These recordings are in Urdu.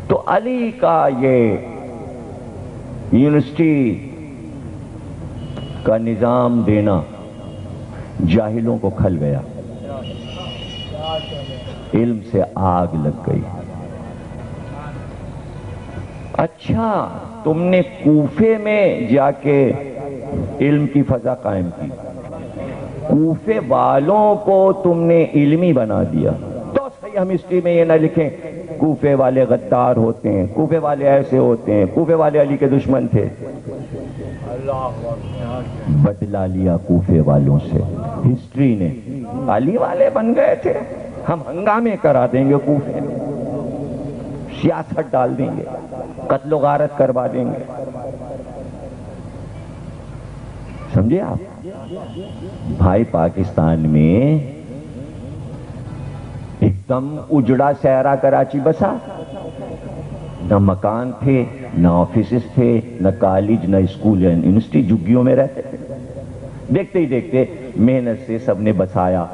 تو علی کا یہ یونیورسٹی کا نظام دینا جاہلوں کو کھل گیا، علم سے آگ لگ گئی۔ اچھا، تم نے کوفے میں جا کے علم کی فضا قائم کی، کوفے والوں کو تم نے علمی بنا دیا، تو صحیح ہم ہسٹری میں یہ نہ لکھیں کوفے والے غدار ہوتے ہیں، کوفے والے ایسے ہوتے ہیں، کوفے والے علی کے دشمن تھے۔ بدلا لیا کوفے والوں سے ہسٹری نے، علی والے بن گئے تھے، ہم ہنگامے کرا دیں گے کوفے میں، سیاست ڈال دیں گے، قتل و غارت کروا دیں گے۔ سمجھے آپ؟ بھائی پاکستان میں ایک دم اجڑا سیرا کراچی بسا، نہ مکان تھے، نہ آفیسز تھے، نہ کالج، نہ اسکول یا یونیورسٹی، جھگیوں میں رہتے تھے۔ دیکھتے ہی دیکھتے محنت سے سب نے بسایا،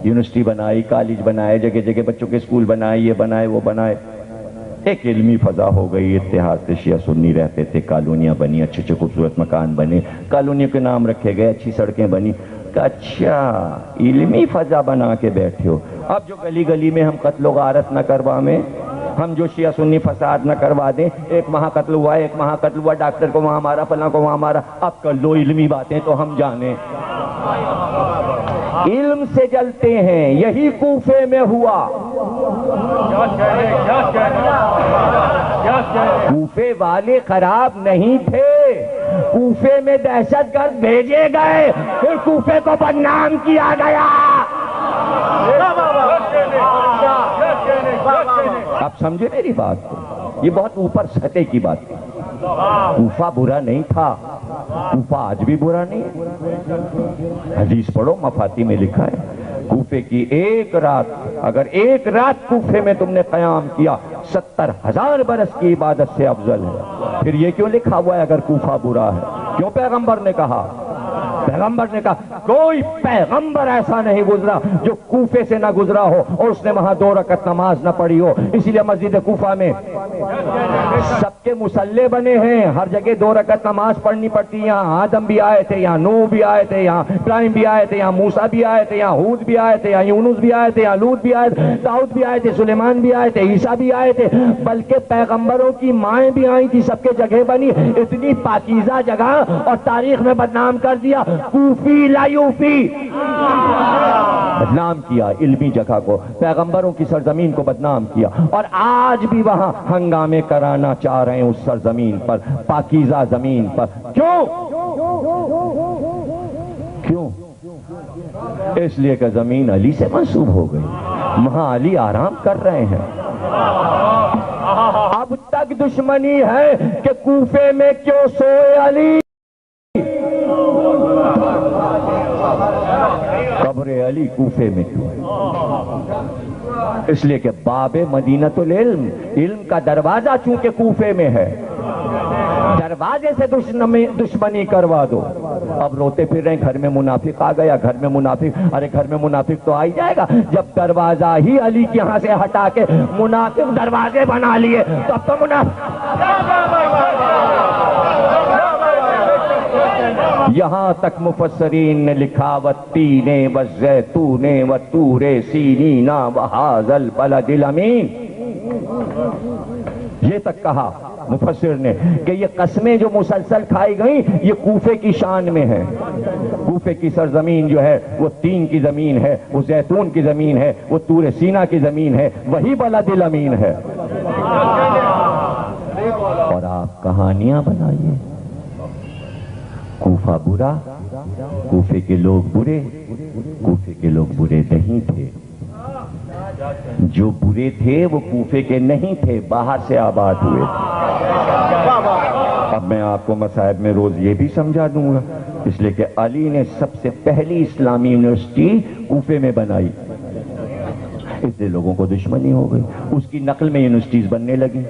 یونیورسٹی بنائی، کالج بنائے، جگہ جگہ بچوں کے اسکول بنائے، یہ بنائے وہ بنائے، ایک علمی فضا ہو گئی، اتحاد سے شیعہ سنی رہتے تھے، کالونیاں بنی، اچھے اچھے خوبصورت مکان بنے، کالونیوں کے نام رکھے گئے، اچھی سڑکیں بنی۔ کہ اچھا علمی فضا بنا کے بیٹھے ہو، اب جو گلی گلی میں ہم قتل و غارت نہ کروائیں، ہم جو شیعہ سنی فساد نہ کروا دیں، ایک وہاں قتل ہوا، ایک وہاں قتل ہوا، ڈاکٹر کو وہاں مارا، فلاں کو وہاں مارا، اب کر لو علمی باتیں تو ہم جانیں۔ علم سے جلتے ہیں، یہی کوفے میں ہوا۔ کوفے والے خراب نہیں تھے، کوفے میں دہشت گرد بھیجے گئے، پھر کوفے کو بدنام کیا گیا۔ آپ سمجھے میری بات کو؟ یہ بہت اوپر سطح کی بات ہے۔ کوفہ برا نہیں تھا، کوفہ آج بھی برا نہیں ہے۔ حدیث پڑھو، مفاتی میں لکھا ہے، کوفے کی ایک رات، اگر ایک رات کوفے میں تم نے قیام کیا، 70,000 برس کی عبادت سے افضل ہے۔ پھر یہ کیوں لکھا ہوا ہے اگر کوفہ برا ہے؟ کیوں پیغمبر نے کہا؟ پیغمبر نے کہا کوئی پیغمبر ایسا نہیں گزرا جو کوفے سے نہ گزرا ہو اور اس نے وہاں 2 رکعت نماز نہ پڑھی ہو۔ اسی لیے مسجد کوفہ میں سب کے مصلے بنے ہیں، ہر جگہ 2 رکعت نماز پڑھنی پڑتی ہے۔ یہاں آدم بھی آئے تھے، یہاں نوح بھی آئے تھے، یہاں ابراہیم بھی آئے تھے، یہاں موسیٰ بھی آئے تھے، یہاں ہود بھی آئے تھے، یہاں یونس بھی آئے تھے، یہاں لوط بھی آئے تھے، داؤد بھی آئے تھے، سلیمان بھی آئے تھے، عیسیٰ بھی آئے تھے، بلکہ پیغمبروں کی مائیں بھی آئی تھی، سب کے جگہ بنی۔ اتنی پاکیزہ جگہ اور تاریخ میں بدنام کر دیا، کوفی لا یوفی، بدنام کیا علمی جگہ کو، پیغمبروں کی سرزمین کو بدنام کیا، اور آج بھی وہاں ہنگامے کرانا چاہ رہے ہیں اس سرزمین پر، پاکیزہ زمین پر۔ کیوں؟ کیوں؟ اس لیے کہ زمین علی سے منسوب ہو گئی، وہاں علی آرام کر رہے ہیں۔ اب تک دشمنی ہے کہ کوفے میں کیوں سوئے علی، قبر علی کوفے میں کیوں؟ اس لیے کہ باب مدینۃ العلم، علم کا دروازہ چونکہ کوفے میں ہے، دروازے سے دشمنی کروا دو۔ اب روتے پھر رہے ہیں گھر میں منافق آ گیا، گھر میں منافق، ارے گھر میں منافق تو آ ہی جائے گا جب دروازہ ہی علی کے یہاں سے ہٹا کے منافق دروازے بنا لیے، تو اب تو یہاں تک مفسرین نے لکھا والتین والزیتون والطور سینین وہذا البلد الامین، یہ تک کہا مفسر نے کہ یہ قسمیں جو مسلسل کھائی گئیں یہ کوفے کی شان میں ہے۔ کوفے کی سرزمین جو ہے وہ تین کی زمین ہے، وہ زیتون کی زمین ہے، وہ طور سینا کی زمین ہے، وہی بلد الامین ہے۔ اور آپ کہانیاں بنائیے، کوفہ برا، کوفے کے لوگ برے، کوفے کے لوگ برے نہیں تھے، جو برے تھے وہ کوفے کے نہیں تھے، باہر سے آباد ہوئے تھے۔ اب میں آپ کو مصائب میں روز یہ بھی سمجھا دوں گا، اس لیے کہ علی نے سب سے پہلی اسلامی یونیورسٹی کوفے میں بنائی، اس لیے لوگوں کو دشمنی ہو گئی، اس کی نقل میں یونیورسٹیز بننے لگی،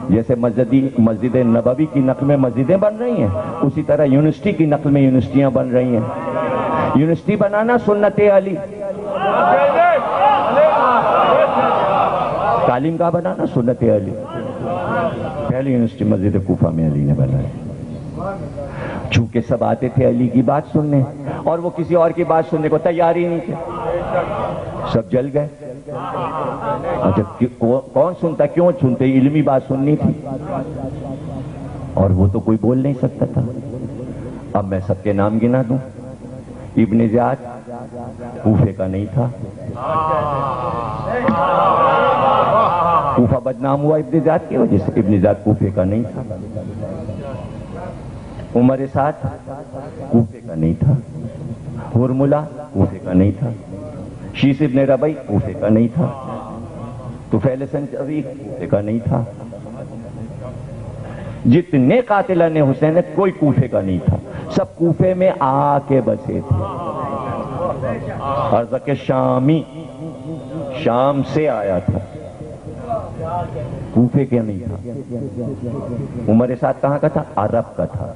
جیسے مسجد نبوی کی نقل میں مسجدیں بن رہی ہیں، اسی طرح یونیورسٹی کی نقل میں یونیورسٹیاں بن رہی ہیں۔ یونیورسٹی بنانا سنت علی، تعلیم کا بنانا سنت علی۔ پہلی یونیورسٹی مسجد کوفہ میں علی نے بنائی. چونکہ سب آتے تھے علی کی بات سننے اور وہ کسی اور کی بات سننے کو تیار ہی نہیں تھے, سب جل گئے. اچھا کون سنتا, کیوں سنتے, علمی بات سننی تھی اور وہ تو کوئی بول نہیں سکتا تھا. اب میں سب کے نام گنا دوں. ابن زیاد کوفے کا نہیں تھا, کوفہ بدنام ہوا ابن زیاد کی وجہ سے, ابن زیاد کوفے کا نہیں تھا. عمر سعد کوفے کا نہیں تھا, ہرملہ کوفے کا نہیں تھا, شیس ابن ربیع کوفے کا نہیں تھا, طفیل سنجابی کوفے کا نہیں تھا. جتنے قاتلان حسین کوئی کوفے کا نہیں تھا, سب کوفے میں آ کے بسے تھے. ارزق شامی, شام سے آیا تھا, کوفے کے نہیں تھا. عمر سعد کہاں کا تھا, عرب کا تھا.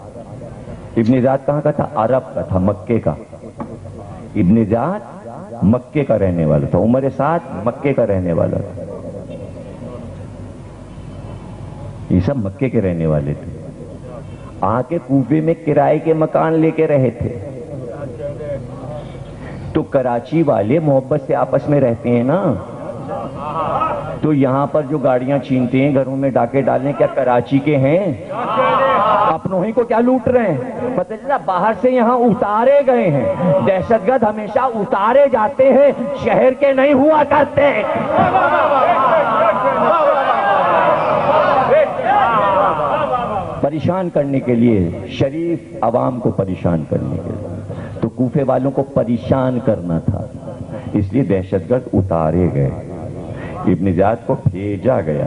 ابن زیاد کہاں کا تھا, عرب کا تھا, مکے کا. ابن زیاد مکے کا رہنے والا تھا, عمر سعد مکے کا رہنے والا تھا. یہ سب مکے کے رہنے والے تھے, آ کے کوفے میں کرائے کے مکان لے کے رہے تھے. تو کراچی والے محبت سے آپس میں رہتے ہیں نا, تو یہاں پر جو گاڑیاں چھینتے ہیں, گھروں میں ڈاکے ڈالنے, کیا کراچی کے ہیں؟ اپنوں ہی کو کیا لوٹ رہے ہیں؟ پتہ چلا باہر سے یہاں اتارے گئے ہیں. دہشت گرد ہمیشہ اتارے جاتے ہیں, شہر کے نہیں ہوا کرتے. پریشان کرنے کے لیے, شریف عوام کو پریشان کرنے کے لیے, تو کوفے والوں کو پریشان کرنا تھا, اس لیے دہشت گرد اتارے گئے. ابن زیاد کو بھیجا گیا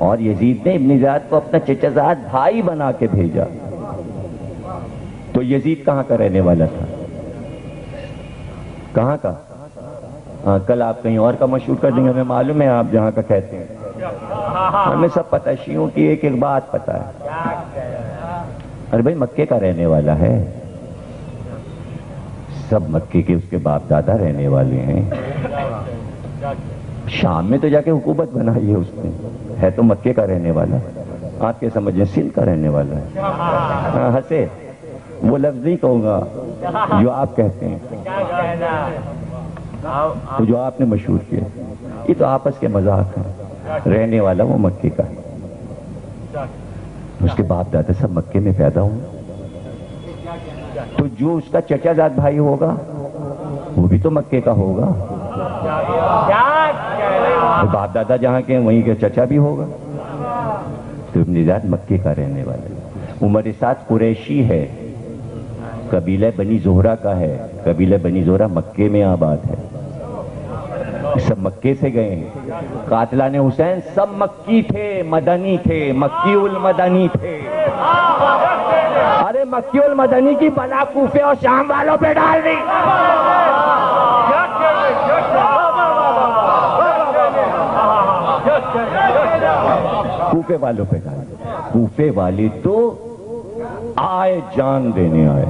اور یزید نے ابن زیاد کو اپنا چچا زاد بھائی بنا کے بھیجا. تو یزید کہاں کا رہنے والا تھا, کہاں کا؟ کل آپ کہیں اور کا مشہور کر دیں گے, ہمیں معلوم ہے آپ جہاں کا کہتے ہیں, ہمیں سب پتہ, شیعوں کی ایک ایک بات پتہ ہے. ارے بھائی مکے کا رہنے والا ہے, سب مکے کے اس کے باپ دادا رہنے والے ہیں. شام میں تو جا کے حکومت بنائی ہے اس نے, ہے تو مکے کا رہنے والا. آپ کے سمجھیں سندھ کا رہنے والا ہے. ہنسے, وہ لفظ نہیں کہوں گا جو آپ کہتے ہیں, تو جو آپ نے مشہور کیا, یہ تو آپس کے مذاق ہیں. رہنے والا وہ مکے کا ہے, اس کے باپ دادا سب مکے میں پیدا ہوئے. تو جو اس کا چچا زاد بھائی ہوگا وہ بھی تو مکے کا ہوگا. باپ دادا جہاں کے ہیں وہیں کے چچا بھی ہوگا. تو ابن زیاد مکے کا رہنے والا. عمر سعد قریشی ہے, قبیلہ بنی زہرہ کا ہے. قبیلہ بنی زہرہ مکے میں آباد ہے, سب مکے سے گئے ہیں. قاتلان حسین سب مکی تھے, مدنی تھے, مکی المدنی تھے. ارے مکی المدنی کی بلا کوفے اور شام والوں پہ ڈال دی. کوفے والوں پہ ڈال دی. کوفے والے تو آئے جان دینے آئے,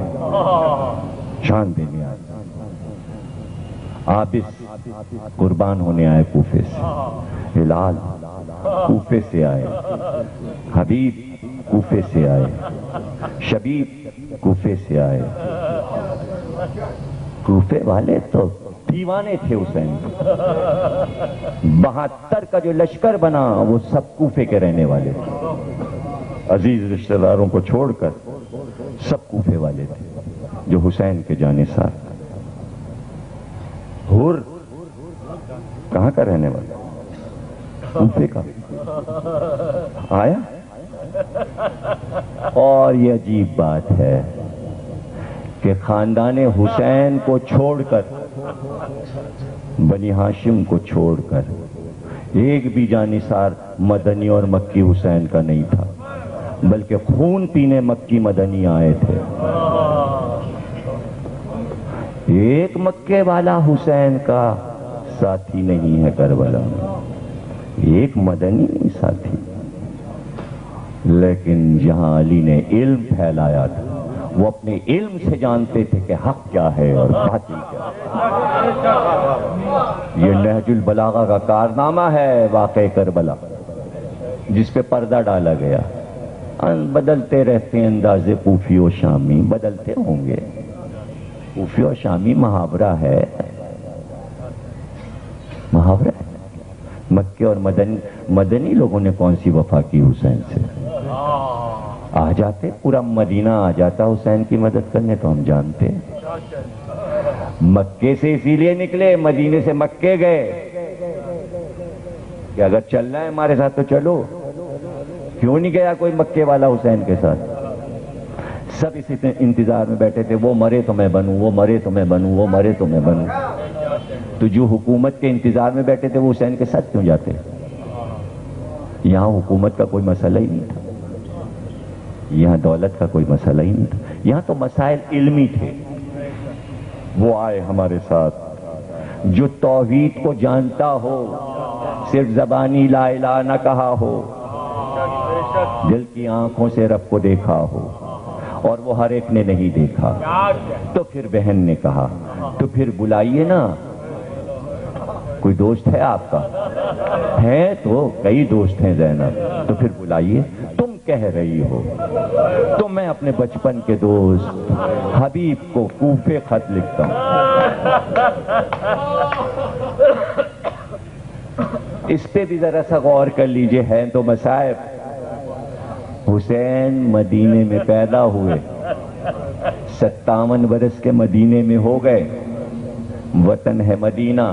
جان دینے آئے. عابس قربان ہونے آئے کوفے سے, ہلال کوفے سے آئے, حبیب کوفے سے آئے, شبیب کوفے سے آئے. کوفے والے تو دیوانے تھے حسین. 72 کا جو لشکر بنا وہ سب کوفے کے رہنے والے تھے. عزیز رشتہ داروں کو چھوڑ کر سب کوفے والے تھے جو حسین کے جانثار. ہر کہاں کا رہنے والا, کوفے کا آیا. اور یہ عجیب بات ہے کہ خاندان حسین کو چھوڑ کر, بنی ہاشم کو چھوڑ کر, ایک بھی جانثار مدنی اور مکی حسین کا نہیں تھا, بلکہ خون پینے مکی مدنی آئے تھے. ایک مکے والا حسین کا ساتھی نہیں ہے کربلا میں, ایک مدنی ساتھی. لیکن جہاں علی نے علم پھیلایا تھا, وہ اپنے علم سے جانتے تھے کہ حق کیا ہے اور باطل کیا ہے. یہ نہج البلاغہ کا کارنامہ ہے واقع کربلا. جس پہ پردہ ڈالا گیا. بدلتے رہتے ہیں انداز کوفی و شامی، بدلتے ہوں گے. کوفی و شامی محاورہ ہے، محاورہ ہے. مکے اور مدنی لوگوں نے کون سی وفا کی حسین سے؟ آ جاتے، پورا مدینہ آ جاتا حسین کی مدد کرنے تو ہم جانتے. مکے سے اسی لیے نکلے، مدینے سے مکے گئے کہ اگر چلنا ہے ہمارے ساتھ تو چلو. کیوں نہیں گیا کوئی مکے والا حسین کے ساتھ؟ سب اسی انتظار میں بیٹھے تھے، وہ مرے تو میں بنوں، وہ مرے تو میں بنوں، وہ مرے تو میں بنوں. تو جو حکومت کے انتظار میں بیٹھے تھے وہ حسین کے ساتھ کیوں جاتے؟ یہاں حکومت کا کوئی مسئلہ ہی نہیں تھا، یہاں دولت کا کوئی مسئلہ ہی نہیں تھا، یہاں تو مسائل علمی تھے. وہ آئے ہمارے ساتھ جو توحید کو جانتا ہو، صرف زبانی لا الہ نہ کہا ہو، دل کی آنکھوں سے رب کو دیکھا ہو، اور وہ ہر ایک نے نہیں دیکھا. تو پھر بہن نے کہا تو پھر بلائیے نا، کوئی دوست ہے آپ کا؟ ہے تو کئی دوست ہیں زینب، تو پھر بلائیے. تم کہہ رہی ہو تو میں اپنے بچپن کے دوست حبیب کو کوفے خط لکھتا ہوں. اس پہ بھی ذرا سا غور کر لیجئے. ہیں تو مصائب. حسین مدینے میں پیدا ہوئے، 57 برس کے مدینے میں ہو گئے، وطن ہے مدینہ.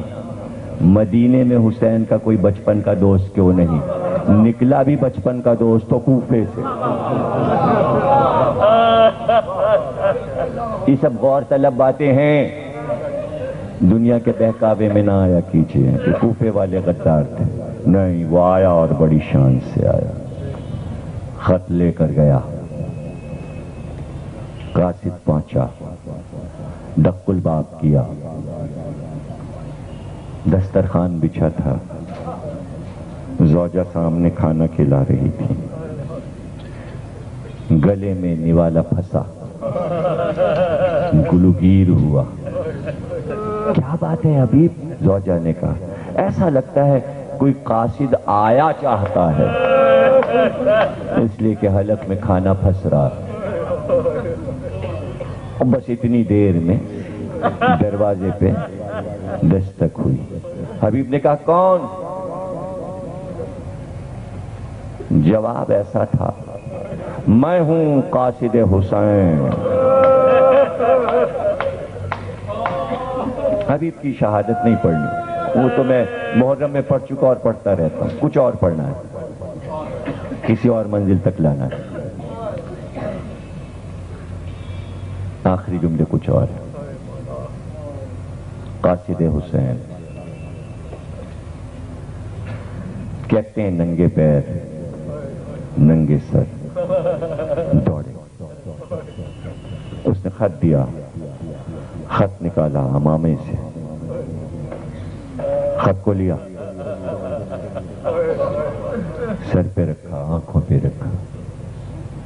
مدینے میں حسین کا کوئی بچپن کا دوست کیوں نہیں؟ نکلا بھی بچپن کا دوست تو کوفے سے. یہ سب غور طلب باتیں ہیں، دنیا کے بہکاوے میں نہ آیا کیجیے کہ کوفے والے غدار تھے. نہیں، وہ آیا اور بڑی شان سے آیا، خط لے کر گیا. قاصد پہنچا، دق الباب کیا، دسترخوان بچھا تھا، زوجہ سامنے کھانا کھلا رہی تھی. گلے میں نوالا پھنسا، گلوگیر ہوا. کیا بات ہے حبیب؟ زوجہ نے کہا ایسا لگتا ہے کوئی قاصد آیا چاہتا ہے، اس لیے کہ حلق میں کھانا پھنس رہا. بس اتنی دیر میں دروازے پہ دستک ہوئی. حبیب نے کہا کون؟ جواب ایسا تھا، میں ہوں قاصد حسین. حبیب کی شہادت نہیں پڑھنی، وہ تو میں محرم میں پڑھ چکا اور پڑھتا رہتا ہوں. کچھ اور پڑھنا ہے، کسی اور منزل تک لانا ہے. آخری جملے کچھ اور ہے. قاصد حسین کہتے ہیں ننگے پیر ننگے سر دوڑے. اس نے خط دیا، خط نکالا امامے سے، خط کو لیا، سر پہ رکھا، آنکھوں پہ رکھا،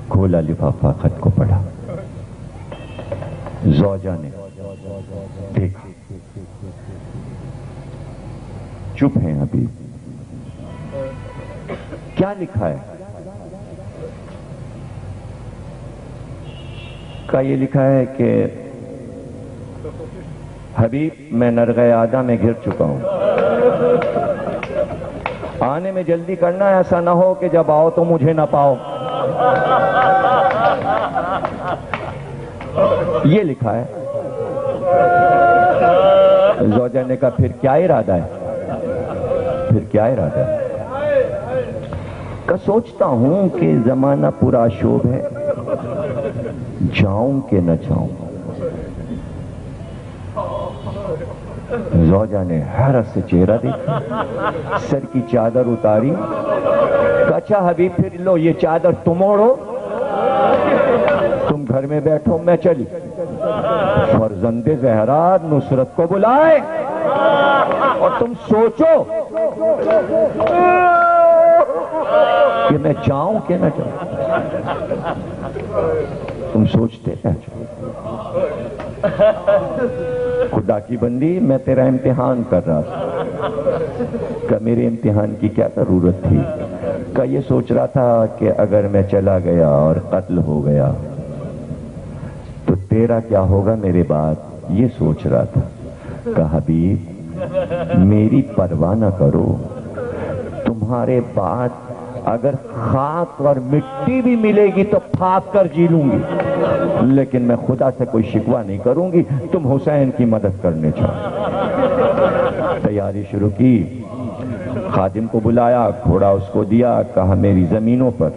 کھولا لفافہ، خط کو پڑھا. زوجہ نے دیکھا، چپ ہیں ابھی. کیا لکھا ہے؟ کا یہ لکھا ہے کہ حبیب میں نرغہ عادہ میں گر چکا ہوں، آنے میں جلدی کرنا، ایسا نہ ہو کہ جب آؤ تو مجھے نہ پاؤ. یہ لکھا ہے. زوجہ نے کہا پھر کیا ارادہ ہے؟ پھر کیا ارادہ ہے؟ کہ سوچتا ہوں کہ زمانہ پورا شوب ہے، جاؤں کہ نہ جاؤں. زوجہ نے حیرت سے چہرہ دیکھا، سر کی چادر اتاری. اچھا حبیب پھر لو یہ چادر تم اوڑھو، تم گھر میں بیٹھو، میں چلی. فرزند زہرا نصرت کو بلائے اور تم سوچو کہ میں جاؤں کہ نہ جاؤں. تم سوچتے ہیں خدا کی بندی میں تیرا امتحان کر رہا تھا، کہ میرے امتحان کی کیا ضرورت تھی؟ کا یہ سوچ رہا تھا کہ اگر میں چلا گیا اور قتل ہو گیا تو تیرا کیا ہوگا میرے بعد، یہ سوچ رہا تھا۔ کہ حبیب میری پرواہ نہ کرو، تمہارے بعد اگر خاک اور مٹی بھی ملے گی تو پھاک کر جی لوں گی، لیکن میں خدا سے کوئی شکوہ نہیں کروں گی، تم حسین کی مدد کرنے چاہو۔ تیاری شروع کی، خادم کو بلایا، گھوڑا اس کو دیا، کہا میری زمینوں پر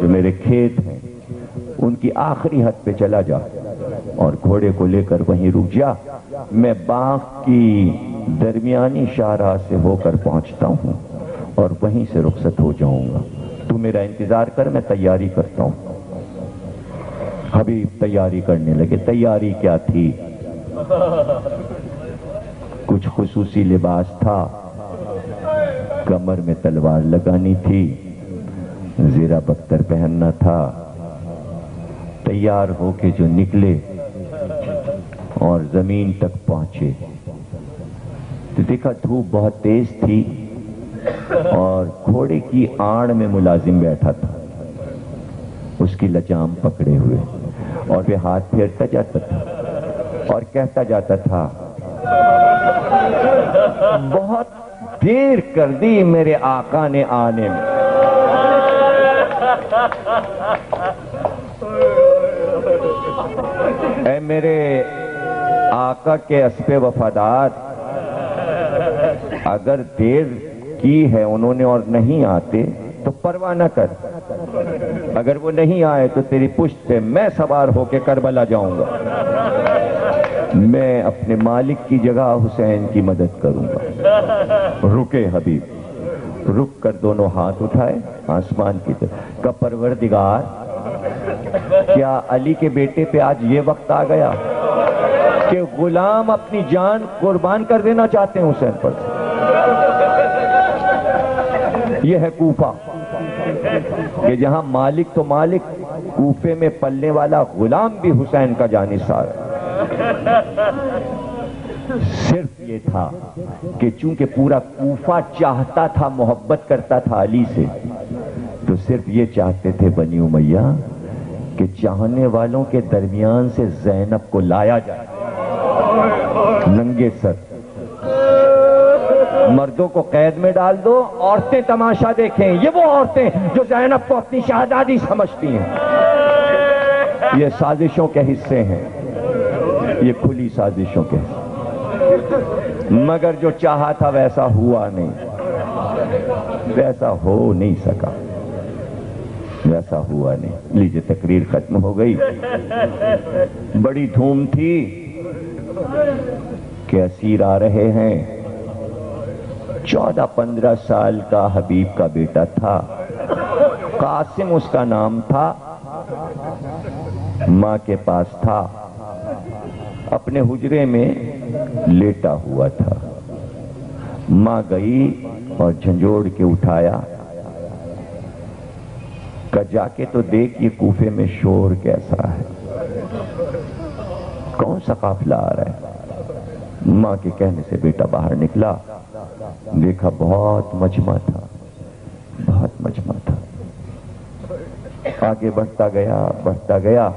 جو میرے کھیت ہیں ان کی آخری حد پہ چلا جا اور گھوڑے کو لے کر وہیں رک جا، میں باغ کی درمیانی شاہراہ سے ہو کر پہنچتا ہوں اور وہیں سے رخصت ہو جاؤں گا، تو میرا انتظار کر، میں تیاری کرتا ہوں۔ حبیب تیاری کرنے لگے۔ تیاری کیا تھی؟ کچھ خصوصی لباس تھا، کمر میں تلوار لگانی تھی، زیرہ بختر پہننا تھا۔ تیار ہو کے جو نکلے اور زمین تک پہنچے تو دیکھا دھوپ بہت تیز تھی اور گھوڑے کی آڑ میں ملازم بیٹھا تھا، اس کی لجام پکڑے ہوئے، اور وہ ہاتھ پھیرتا جاتا تھا اور کہتا جاتا تھا بہت دیر کر دی میرے آقا نے آنے میں۔ اے میرے آقا کے اسبِ وفادار، اگر دیر کی ہے انہوں نے اور نہیں آتے تو پرواہ نہ کر، اگر وہ نہیں آئے تو تیری پشت پہ میں سوار ہو کے کربلا جاؤں گا، میں اپنے مالک کی جگہ حسین کی مدد کروں گا۔ رکے حبیب، رک کر دونوں ہاتھ اٹھائے آسمان کی طرف، کہ پروردگار کیا علی کے بیٹے پہ آج یہ وقت آ گیا کہ غلام اپنی جان قربان کر دینا چاہتے ہیں حسین پر؟ یہ ہے کوفہ کہ جہاں مالک تو مالک، کوفے میں پلنے والا غلام بھی حسین کا جانثار ہے۔ صرف یہ تھا کہ چونکہ پورا کوفہ چاہتا تھا، محبت کرتا تھا علی سے، تو صرف یہ چاہتے تھے بنی امیہ کہ چاہنے والوں کے درمیان سے زینب کو لایا جائے ننگے سر، مردوں کو قید میں ڈال دو، عورتیں تماشا دیکھیں، یہ وہ عورتیں جو زینب کو اپنی شہزادی سمجھتی ہیں۔ یہ سازشوں کے حصے ہیں، یہ کھلی سازشوں کے حصے، مگر جو چاہا تھا ویسا ہوا نہیں، ویسا ہو نہیں سکا، ویسا ہوا نہیں۔ لیجئے تقریر ختم ہو گئی۔ بڑی دھوم تھی کہ اسیر آ رہے ہیں۔ 14-15 سال کا حبیب کا بیٹا تھا، قاسم اس کا نام تھا، ماں کے پاس تھا، اپنے حجرے میں لیٹا ہوا تھا۔ ماں گئی اور جھنجھوڑ کے اٹھایا، کہ جا کے تو دیکھ یہ کوفے میں شور کیسا ہے، کون سا قافلہ آ رہا ہے۔ ماں کے کہنے سے بیٹا باہر نکلا، دیکھا بہت مجمع تھا، بہت مجمع تھا۔ آگے بڑھتا گیا، بڑھتا گیا۔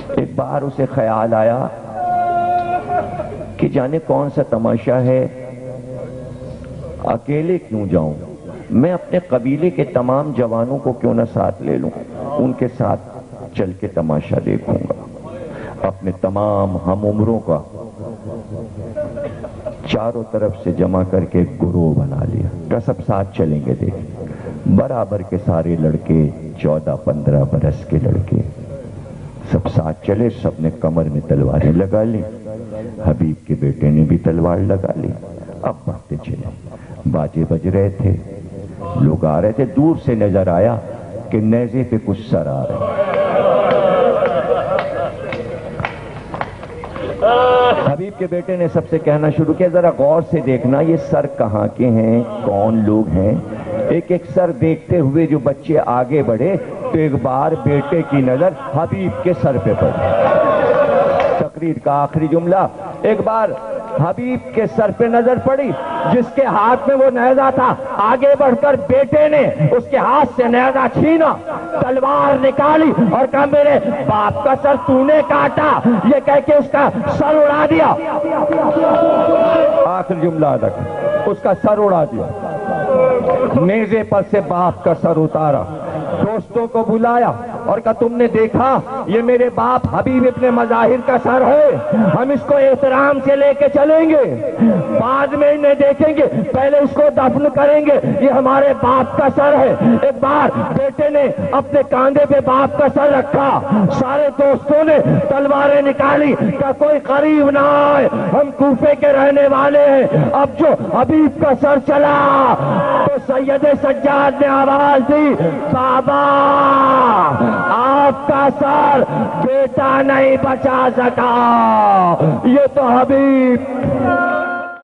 ایک بار اسے خیال آیا کہ جانے کون سا تماشا ہے، اکیلے کیوں جاؤں، میں اپنے قبیلے کے تمام جوانوں کو کیوں نہ ساتھ لے لوں، ان کے ساتھ چل کے تماشا دیکھوں گا۔ اپنے تمام ہم عمروں کا چاروں طرف سے جمع کر کے گروہ بنا لیا کہ سب ساتھ چلیں گے دیکھ۔ برابر کے سارے لڑکے، 14-15 برس کے لڑکے سب ساتھ چلے، سب نے کمر میں تلواریں لگا لی، حبیب کے بیٹے نے بھی تلوار لگا لی۔ اب بڑھتے چلے، باجے بج رہے تھے، لوگ آ رہے تھے، دور سے نظر آیا کہ نیزے پہ کچھ سر آ رہے۔ حبیب کے بیٹے نے سب سے کہنا شروع کیا، ذرا غور سے دیکھنا یہ سر کہاں کے ہیں، کون لوگ ہیں۔ ایک ایک سر دیکھتے ہوئے جو بچے آگے بڑھے تو ایک بار بیٹے کی نظر حبیب کے سر پہ پڑی۔ تقریر کا آخری جملہ، ایک بار حبیب کے سر پہ نظر پڑی، جس کے ہاتھ میں وہ نیزہ تھا، آگے بڑھ کر بیٹے نے اس کے ہاتھ سے نیزہ چھینا، تلوار نکالی اور کہا میرے باپ کا سر تو نے کاٹا، یہ کہہ کے اس کا سر اڑا دیا۔ آخر جملہ تک اس کا سر اڑا دیا، نیزے پر سے باپ کا سر اتارا، دوستوں کو بلایا اور کہا تم نے دیکھا یہ میرے باپ حبیب ابن مظاہر کا سر ہے، ہم اس کو احترام سے لے کے چلیں گے، بعد میں انہیں دیکھیں گے، پہلے اس کو دفن کریں گے، یہ ہمارے باپ کا سر ہے۔ ایک بار بیٹے نے اپنے کاندھے پہ باپ کا سر رکھا، سارے دوستوں نے تلواریں نکالی کہ کوئی قریب نہ آئے، ہم کوفے کے رہنے والے ہیں۔ اب جو حبیب کا سر چلا تو سید سجاد نے آواز دی، بابا آپ کا سر بیٹا نہیں بچا سکا، یہ تو حبیب